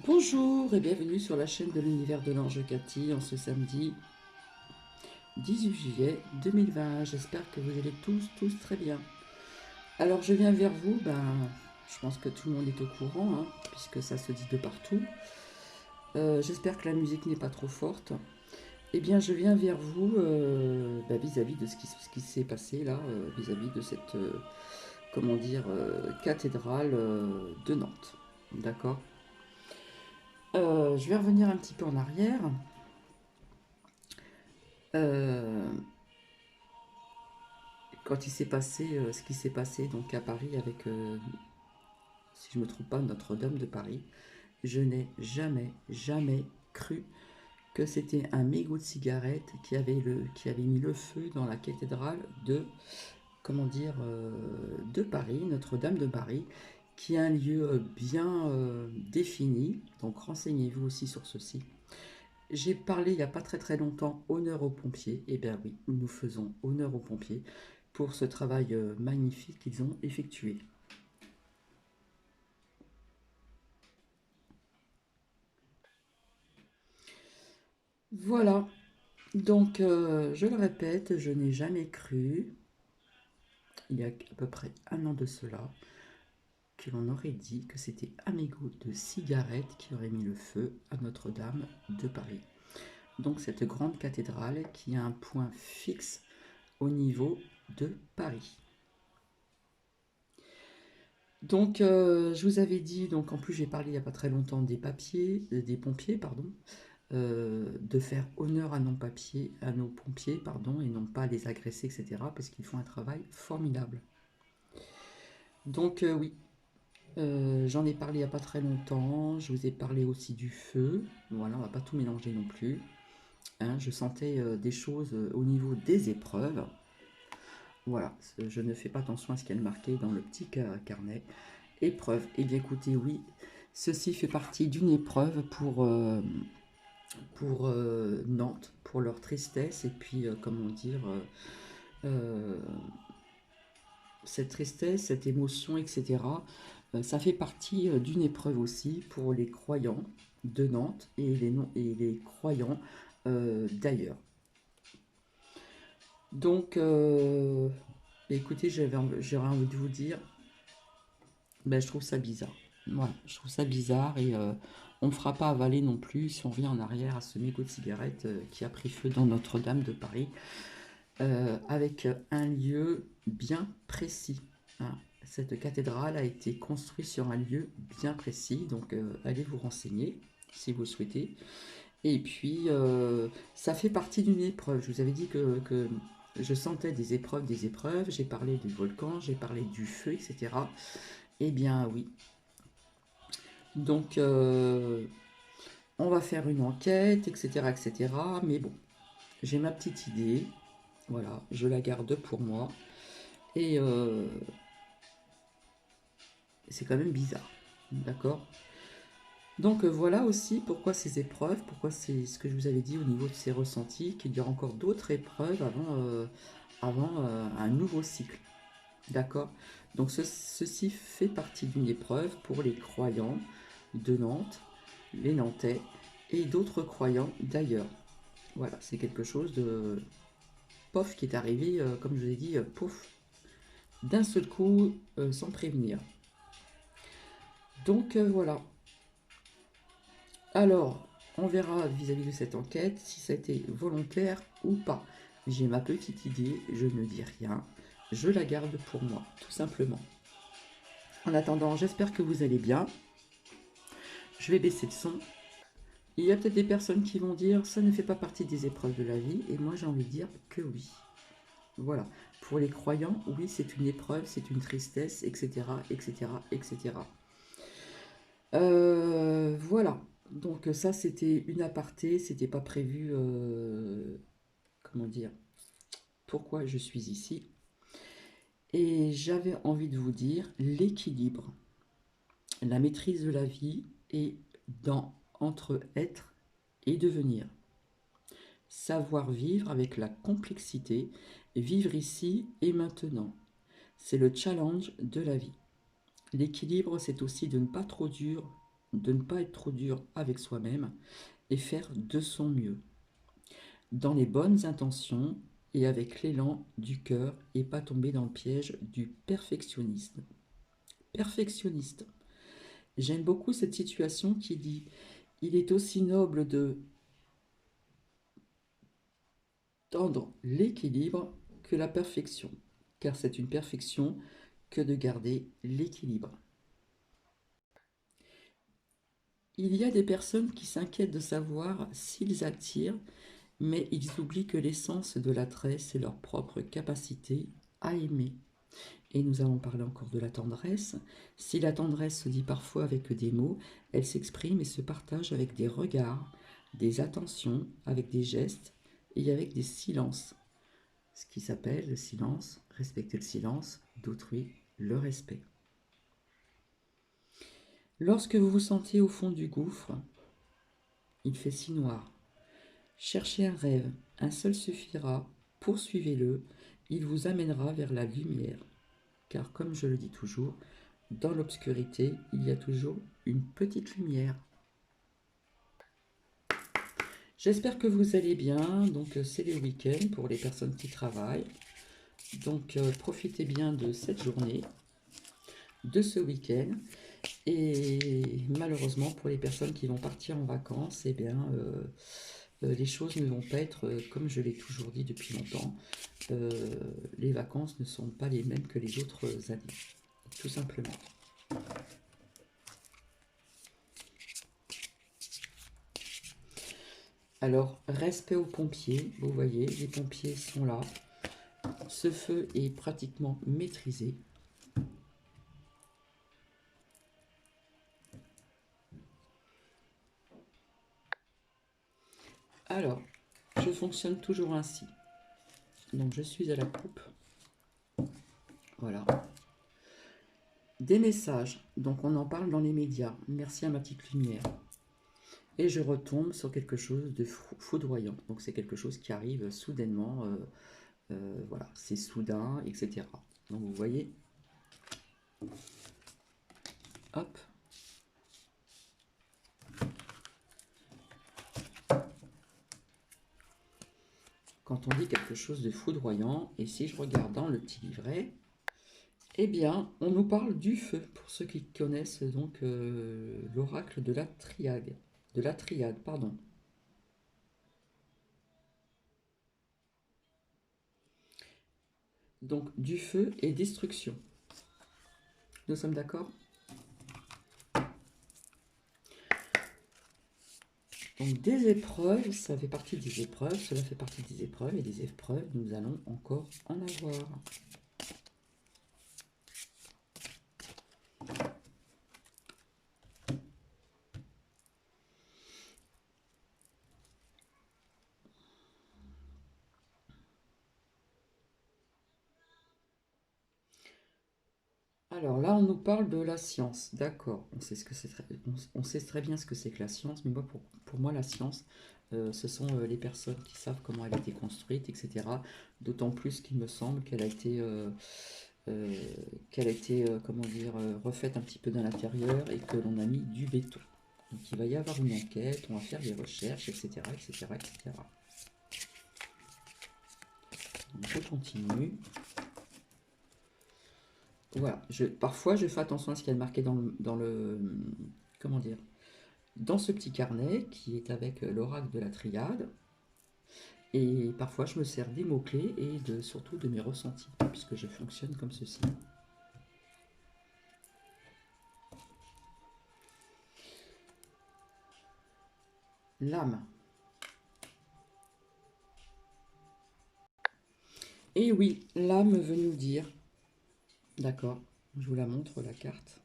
Bonjour et bienvenue sur la chaîne de l'univers de l'ange Cathy en ce samedi 18 juillet 2020. J'espère que vous allez tous très bien. Alors je viens vers vous, je pense que tout le monde est au courant, puisque ça se dit de partout. J'espère que la musique n'est pas trop forte. Eh bien je viens vers vous vis-à-vis de ce qui s'est passé là, vis-à-vis de cette cathédrale de Nantes. D'accord. Je vais revenir un petit peu en arrière. Euh, Quand il s'est passé ce qui s'est passé donc à Paris avec, si je ne me trompe pas, Notre-Dame de Paris, je n'ai jamais cru que c'était un mégot de cigarette qui avait mis le feu dans la cathédrale de, de Paris, Notre-Dame de Paris, qui est un lieu bien défini. Donc renseignez-vous aussi sur ceci. J'ai parlé il n'y a pas très longtemps honneur aux pompiers. Eh bien oui, nous faisons honneur aux pompiers pour ce travail magnifique qu'ils ont effectué. Voilà, donc je le répète, je n'ai jamais cru, il y a à peu près un an de cela, que l'on aurait dit que c'était un mégot de cigarette qui aurait mis le feu à Notre-Dame de Paris. Donc cette grande cathédrale qui a un point fixe au niveau de Paris. Donc, je vous avais dit, donc en plus j'ai parlé il n'y a pas très longtemps des pompiers, pardon, de faire honneur à nos pompiers, pardon, et non pas les agresser, etc., parce qu'ils font un travail formidable. Donc, oui, j'en ai parlé il n'y a pas très longtemps, je vous ai parlé aussi du feu, voilà, on va pas tout mélanger non plus. Hein, je sentais des choses au niveau des épreuves. Voilà, je ne fais pas attention à ce qu'il y a marqué dans le petit carnet. Épreuve. Eh bien écoutez, oui, ceci fait partie d'une épreuve pour Nantes, pour leur tristesse et puis, euh, cette tristesse, cette émotion, etc. Ça fait partie d'une épreuve aussi pour les croyants de Nantes et les croyants d'ailleurs. Donc, écoutez, j'aurais envie de vous dire, je trouve ça bizarre. Voilà, je trouve ça bizarre et on ne me fera pas avaler non plus si on revient en arrière à ce mégot de cigarette qui a pris feu dans Notre-Dame de Paris avec un lieu bien précis. Hein. Cette cathédrale a été construite sur un lieu bien précis, donc allez vous renseigner si vous le souhaitez. Et puis, ça fait partie d'une épreuve. Je vous avais dit que je sentais des épreuves, j'ai parlé du volcan, j'ai parlé du feu, etc. Eh bien oui, donc, on va faire une enquête, etc., etc. Mais bon, j'ai ma petite idée. Voilà, je la garde pour moi. Et c'est quand même bizarre. D'accord. Donc, voilà aussi pourquoi ces épreuves, pourquoi c'est ce que je vous avais dit au niveau de ces ressentis, qu'il y aura encore d'autres épreuves avant un nouveau cycle. D'accord. Donc, ceci fait partie d'une épreuve pour les croyants de Nantes, les Nantais et d'autres croyants d'ailleurs. Voilà, c'est quelque chose de pof qui est arrivé, comme je vous ai dit, pouf, d'un seul coup, sans prévenir. Donc voilà. Alors, on verra vis-à-vis de cette enquête si ça a été volontaire ou pas. J'ai ma petite idée, je ne dis rien, je la garde pour moi, tout simplement. En attendant, j'espère que vous allez bien. Je vais baisser le son. Il y a peut-être des personnes qui vont dire ça ne fait pas partie des épreuves de la vie, et moi j'ai envie de dire que oui. Voilà. Pour les croyants, oui, c'est une épreuve, c'est une tristesse, etc., etc., etc. Voilà. Donc ça, c'était une aparté, c'était pas prévu. Comment dire? Pourquoi je suis ici? Et j'avais envie de vous dire l'équilibre, la maîtrise de la vie et dans entre être et devenir. Savoir vivre avec la complexité, vivre ici et maintenant. C'est le challenge de la vie. L'équilibre, c'est aussi de ne pas trop dur de ne pas être trop dur avec soi-même et faire de son mieux, dans les bonnes intentions et avec l'élan du cœur et pas tomber dans le piège du perfectionnisme. Perfectionniste. J'aime beaucoup cette situation qui dit il est aussi noble de tendre l'équilibre que la perfection, car c'est une perfection que de garder l'équilibre. Il y a des personnes qui s'inquiètent de savoir s'ils attirent, mais ils oublient que l'essence de l'attrait, c'est leur propre capacité à aimer. Et nous allons parler encore de la tendresse. Si la tendresse se dit parfois avec des mots, elle s'exprime et se partage avec des regards, des attentions, avec des gestes et avec des silences. Ce qui s'appelle le silence, respecter le silence d'autrui, le respect. Lorsque vous vous sentez au fond du gouffre, il fait si noir. Cherchez un rêve, un seul suffira, poursuivez-le, il vous amènera vers la lumière. Car comme je le dis toujours, dans l'obscurité, il y a toujours une petite lumière. J'espère que vous allez bien, donc c'est le week-end pour les personnes qui travaillent. Donc profitez bien de cette journée, de ce week-end. Et malheureusement, pour les personnes qui vont partir en vacances, eh bien, les choses ne vont pas être comme je l'ai toujours dit depuis longtemps. Les vacances ne sont pas les mêmes que les autres années, tout simplement. Alors, respect aux pompiers, vous voyez, les pompiers sont là. Ce feu est pratiquement maîtrisé. Alors, je fonctionne toujours ainsi. Donc, je suis à la coupe. Voilà. Des messages. Donc, on en parle dans les médias. Merci à ma petite lumière. Et je retombe sur quelque chose de foudroyant. Donc, c'est quelque chose qui arrive soudainement. Voilà, c'est soudain, etc. Donc, vous voyez. Hop. Quand on dit quelque chose de foudroyant, et si je regarde dans le petit livret, eh bien, on nous parle du feu, pour ceux qui connaissent donc l'oracle de la triade. De la triade, pardon. Donc, du feu et destruction. Nous sommes d'accord? Donc, des épreuves, ça fait partie des épreuves, cela fait partie des épreuves, et des épreuves, nous allons encore en avoir. Alors là, on nous parle de la science, d'accord. On sait ce que c'est on sait très bien ce que c'est que la science, mais moi, pour moi, la science, ce sont les personnes qui savent comment elle a été construite, etc. D'autant plus qu'il me semble euh, qu'elle a été comment dire, refaite un petit peu dans l'intérieur et que l'on a mis du béton. Donc il va y avoir une enquête, on va faire des recherches, etc., etc., etc. Donc, je continue. Voilà, parfois je fais attention à ce qu'il y a marqué comment dire, dans ce petit carnet qui est avec l'oracle de la triade. Et parfois je me sers des mots-clés et surtout de mes ressentis, puisque je fonctionne comme ceci. L'âme. Et oui, l'âme veut nous dire, d'accord, je vous la montre, la carte.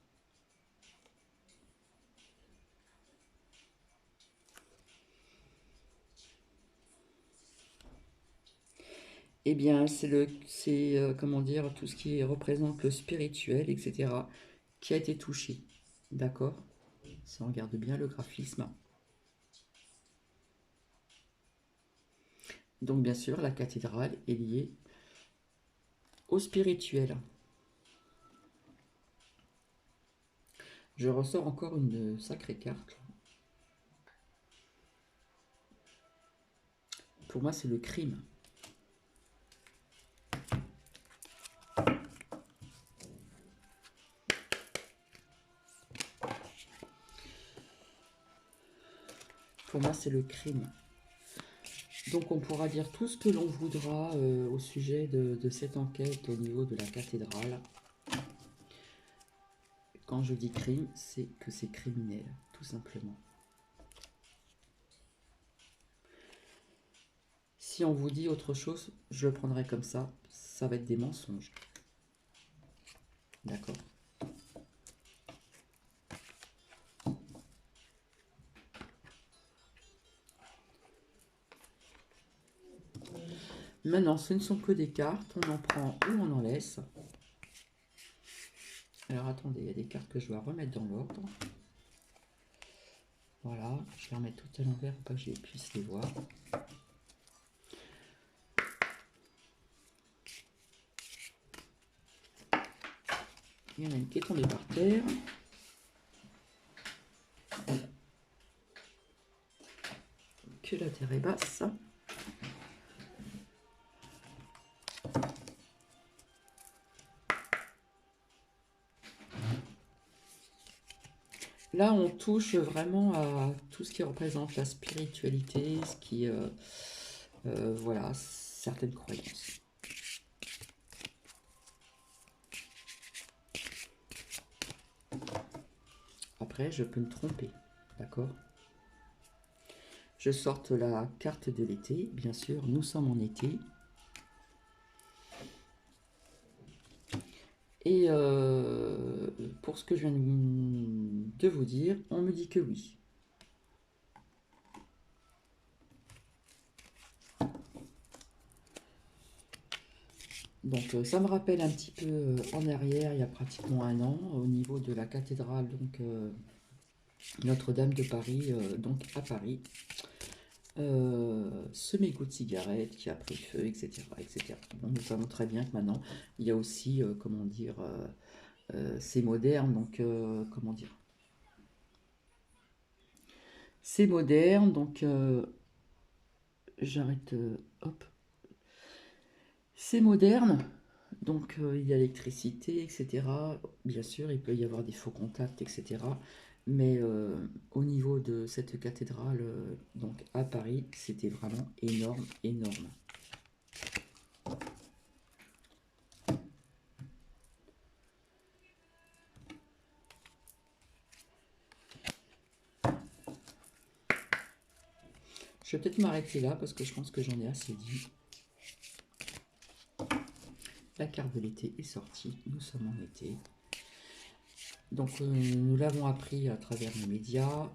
Eh bien, c'est comment dire, tout ce qui représente le spirituel, etc., qui a été touché. D'accord? Si on regarde bien le graphisme. Donc, bien sûr, la cathédrale est liée au spirituel. Je ressors encore une sacrée carte. Pour moi, c'est le crime. Pour moi, c'est le crime. Donc, on pourra dire tout ce que l'on voudra au sujet de cette enquête au niveau de la cathédrale. Quand je dis crime, c'est que c'est criminel, tout simplement. Si on vous dit autre chose, je le prendrai comme ça. Ça va être des mensonges. D'accord. Maintenant, ce ne sont que des cartes. On en prend ou on en laisse. Alors, attendez, il y a des cartes que je dois remettre dans l'ordre. Voilà, je vais remettre tout à l'envers pour pas que je puisse les voir. Il y en a une qui est tombée par terre. Que la terre est basse. Là, on touche vraiment à tout ce qui représente la spiritualité, ce qui, voilà, certaines croyances. Après, je peux me tromper, d'accord? Je sorte la carte de l'été, bien sûr, nous sommes en été. Et pour ce que je viens de vous dire, on me dit que oui. Donc ça me rappelle un petit peu en arrière, il y a pratiquement un an, au niveau de la cathédrale donc Notre-Dame de Paris, donc à Paris. Ce mégot de cigarette qui a pris feu, etc. etc. Bon, nous savons très bien que maintenant, il y a aussi, comment dire, c'est moderne, donc comment dire, c'est moderne, donc j'arrête, hop, c'est moderne, donc il y a l'électricité, etc. Bien sûr, il peut y avoir des faux contacts, etc. Mais au niveau de cette cathédrale, donc à Paris, c'était vraiment énorme, énorme. Je vais peut-être m'arrêter là parce que je pense que j'en ai assez dit. La carte de l'été est sortie, nous sommes en été. Donc nous l'avons appris à travers les médias.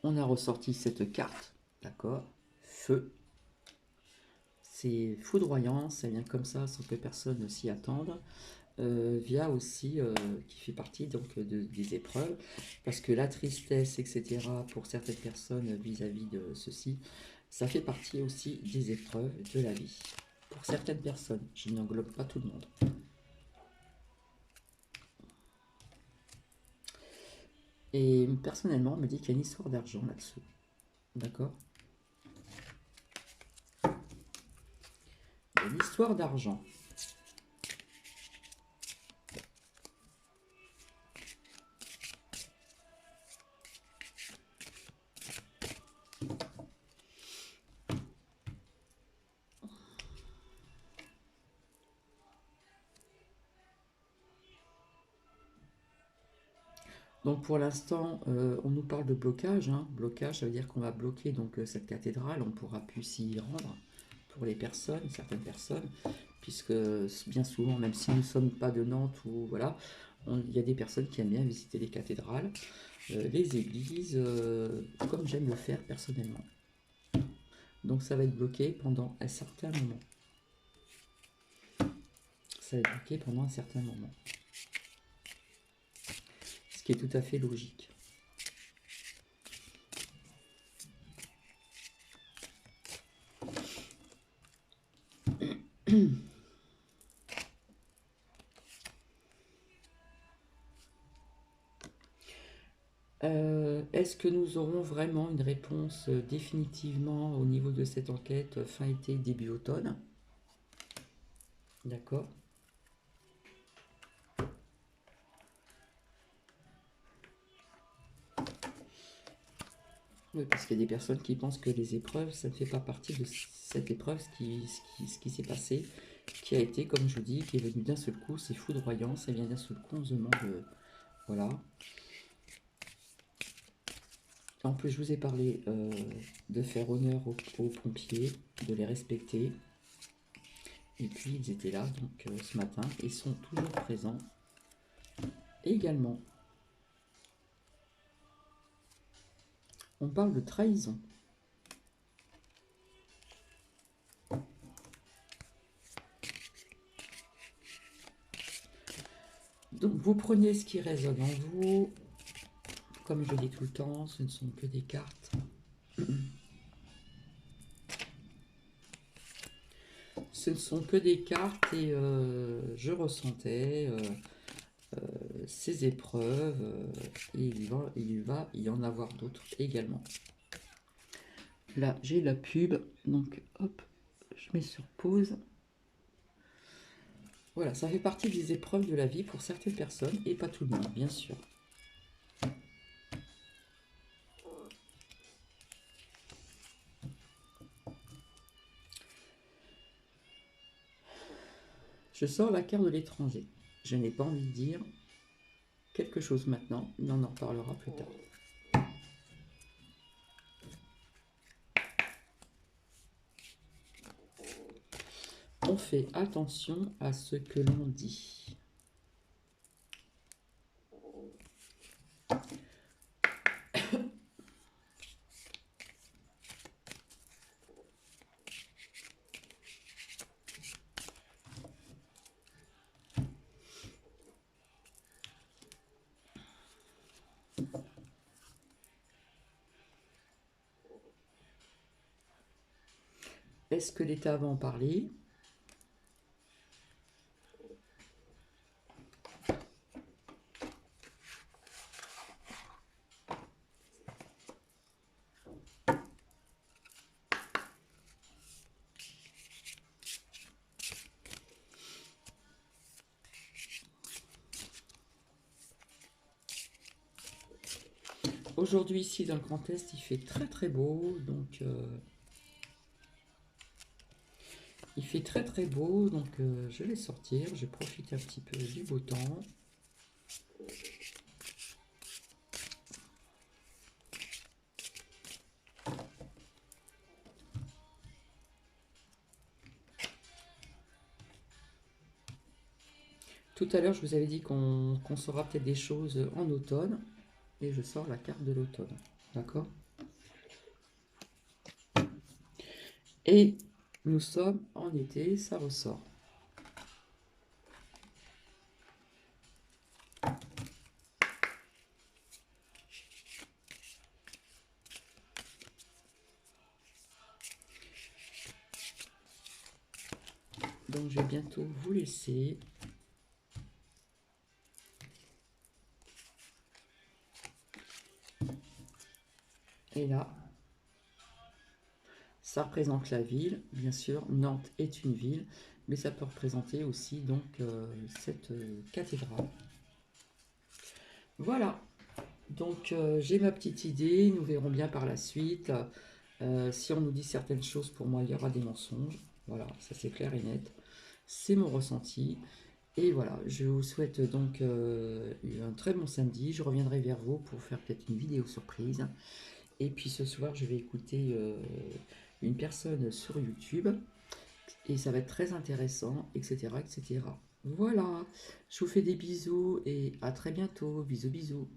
On a ressorti cette carte, d'accord? Feu. C'est foudroyant, ça vient comme ça sans que personne ne s'y attende. Via aussi, qui fait partie donc des épreuves, parce que la tristesse, etc., pour certaines personnes vis-à-vis de ceci, ça fait partie aussi des épreuves de la vie. Pour certaines personnes, je n'englobe pas tout le monde. Et personnellement, on me dit qu'il y a une histoire d'argent là-dessous. D'accord? Il y a une histoire d'argent. Donc pour l'instant, on nous parle de blocage. Hein. Blocage, ça veut dire qu'on va bloquer donc cette cathédrale. On ne pourra plus s'y rendre pour les personnes, certaines personnes, puisque bien souvent, même si nous ne sommes pas de Nantes ou voilà, il y a des personnes qui aiment bien visiter les cathédrales, les églises, comme j'aime le faire personnellement. Donc ça va être bloqué pendant un certain moment. Ça va être bloqué pendant un certain moment. Ce qui est tout à fait logique. Est-ce que nous aurons vraiment une réponse définitivement au niveau de cette enquête fin été, début automne? D'accord. Oui, parce qu'il y a des personnes qui pensent que les épreuves, ça ne fait pas partie de cette épreuve, ce qui s'est passé, qui a été, comme je vous dis, qui est venu d'un seul coup, c'est foudroyant, ça vient d'un seul coup, on se demande, voilà. En plus, je vous ai parlé de faire honneur aux pompiers, de les respecter. Et puis, ils étaient là, donc ce matin, et sont toujours présents également. On parle de trahison. Donc, vous prenez ce qui résonne en vous. Comme je dis tout le temps, ce ne sont que des cartes. Ce ne sont que des cartes et je ressentais ces épreuves et il va y en avoir d'autres également. Là, j'ai la pub, donc hop, je mets sur pause. Voilà, ça fait partie des épreuves de la vie pour certaines personnes et pas tout le monde, bien sûr. Je sors la carte de l'étranger. Je n'ai pas envie de dire quelque chose maintenant, mais on en reparlera plus tard. On fait attention à ce que l'on dit. Est-ce que l'État va en parler? Aujourd'hui, ici, dans le Grand Est, il fait très très beau, donc il fait très très beau, donc je vais sortir, je profite un petit peu du beau temps. Tout à l'heure, je vous avais dit qu'on saura peut-être des choses en automne, et je sors la carte de l'automne, d'accord? Et nous sommes en été, ça ressort. Donc je vais bientôt vous laisser. Et là, ça représente la ville, bien sûr. Nantes est une ville, mais ça peut représenter aussi donc cette cathédrale. Voilà. Donc j'ai ma petite idée, nous verrons bien par la suite. Si on nous dit certaines choses, pour moi, il y aura des mensonges. Voilà, ça c'est clair et net. C'est mon ressenti. Et voilà, je vous souhaite donc un très bon samedi. Je reviendrai vers vous pour faire peut-être une vidéo surprise. Et puis ce soir, je vais écouter une personne sur YouTube. Et ça va être très intéressant, etc., etc. Voilà, je vous fais des bisous et à très bientôt. Bisous, bisous.